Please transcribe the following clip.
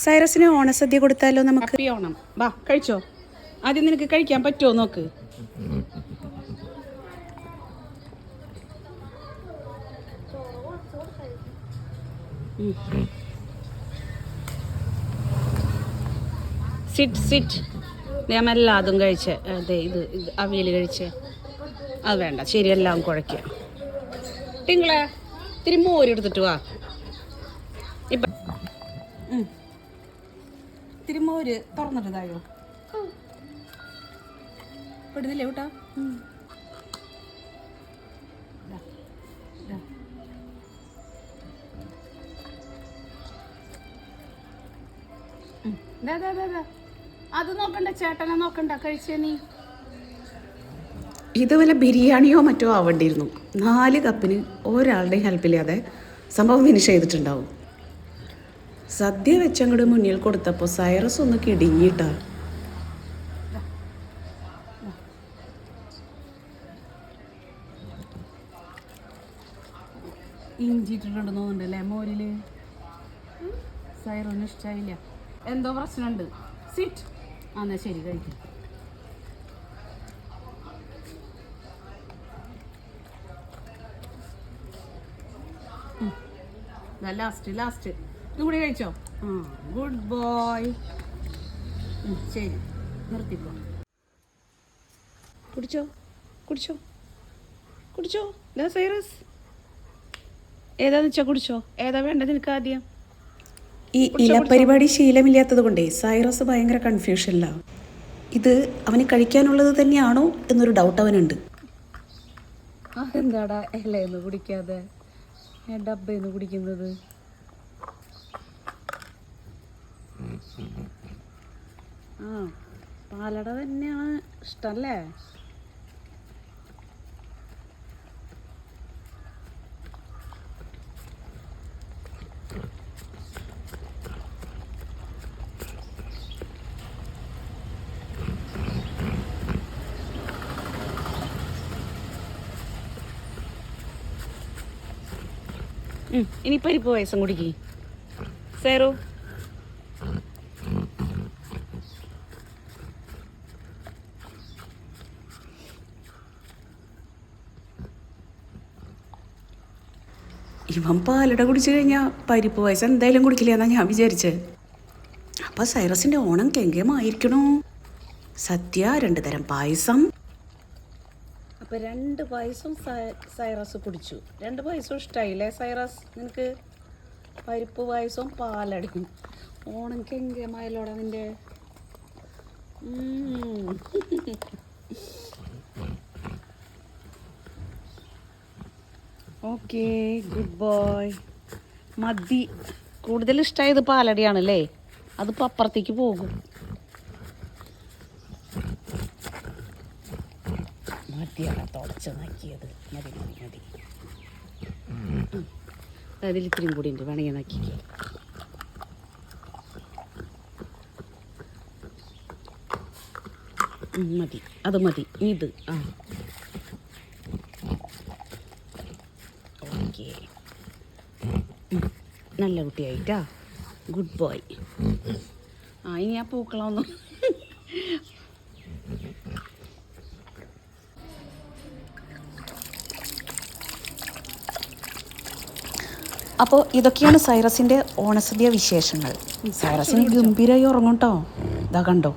സൈറസിന് ഓണസദ്യ കൊടുത്താലോ നമുക്ക്? ഹാപ്പി ഓണം. വാ കഴിച്ചോ. ആദ്യം നിനക്ക് കഴിക്കാൻ പറ്റുമോ നോക്ക്. Sit sit. ഞാൻ എല്ലാതും കഴിച്ച്. അതെ ഇത് അവിയൽ കഴിച്ച്. അത് വേണ്ട, ശരി എല്ലാം കുഴയ്ക്കുക. ടിങ്ങളെ ഇത്തിരി മോരെടുത്തിട്ട് വാ. ഇപ്പം ഇത്തിരി മോര് തുറന്നിട്ടതായോ? പെടുന്നില്ലേ കൂട്ടാ? അത് നോക്കണ്ട, ചേട്ടനെ നോക്കണ്ട, കഴിച്ചേ നീ. ഇത് വല്ല ബിരിയാണിയോ മറ്റോ ആവേണ്ടിയിരുന്നു. 4 കപ്പിന് ഒരാളുടെയും ഹെൽപ്പില്ലാതെ സംഭവം ഫിനിഷ് ചെയ്തിട്ടുണ്ടാവും. സദ്യ വെച്ചങ്ങോട്ട് മുന്നിൽ കൊടുത്തപ്പോൾ സൈറസ് ഒന്ന് കിടുങ്ങിയിട്ടാ. ഇഞ്ചി ഇട്ടിട്ടുണ്ട് തോന്നുന്നുണ്ടല്ലേ മോരില്. സൈറൊന്നും ഇഷ്ടമായില്ല, എന്തോ പ്രശ്നമുണ്ട്. സിറ്റ്. എന്നാ ശരി കഴിക്കും. ലാസ്റ്റ് ലാസ്റ്റ് ഇതും കൂടി കഴിച്ചോ. Good boy. ശരി നിർത്തിക്കോ. കുടിച്ചോ കുടിച്ചോ കുടിച്ചോ. സൈറസ് ഏതാന്ന് വെച്ചാ കുടിച്ചോ. ഏതാ വേണ്ടത് നിനക്ക് ആദ്യം? ഈ ഇലപ്പരിപാടി ശീലമില്ലാത്തത് കൊണ്ടേ സൈറസ് ഭയങ്കര കൺഫ്യൂഷനിലാണ്. ഇത് അവന് കഴിക്കാനുള്ളത് തന്നെയാണോ എന്നൊരു ഡൗട്ട് അവനുണ്ട്. അതെന്താടാ ഇലയെന്ന് കുടിക്കാതെ ഡബ്ബയെന്ന് കുടിക്കുന്നത്? പാലട തന്നെയാണ് ഇഷ്ടല്ലേ? ഇനി പരിപ്പ് പായസം കുടിക്കേ സൈറോ. ഇവൻ പാലട കുടിച്ചു കഴിഞ്ഞാൽ പരിപ്പ് പായസം എന്തായാലും കുടിക്കില്ല എന്നാണ് ഞാൻ വിചാരിച്ചത്. അപ്പം സൈറസിൻ്റെ ഓണം കെങ്കേമായിരിക്കണോ? സദ്യ, 2 തരം പായസം. അപ്പം 2 പായസം സൈറസ് കുടിച്ചു. 2 പായസം ഇഷ്ടമായില്ലേ സൈറസ് നിനക്ക്? പരിപ്പ് പായസവും പാലടയും. ഓണം കെങ്കേമായല്ലോടാ നിൻ്റെ. Okay good boy. മതി. കൂടുതൽ ഇഷ്ടമായത് പാലടയാണല്ലേ, അതിപ്പോൾ അപ്പുറത്തേക്ക് പോകും. മതിയാണ് തുടച്ച് നക്കിയത്. മതി മതി മതി. അതിൽ ഇത്രയും കൂടി ഉണ്ട്, വേണമെങ്കിൽ നക്കിക്കോ. മതി, അത് മതി. ഇത് ഓക്കെ. നല്ല കുട്ടിയായിട്ടാ. Good boy. ഇനി ആ പൂക്കളൊന്നും. അപ്പോൾ ഇതൊക്കെയാണ് സൈറസിൻ്റെ ഓണസദ്യ വിശേഷങ്ങൾ. സൈറസിന് ഗംഭീരമായി ഉറങ്ങും കേട്ടോ. ഇതാ കണ്ടോ.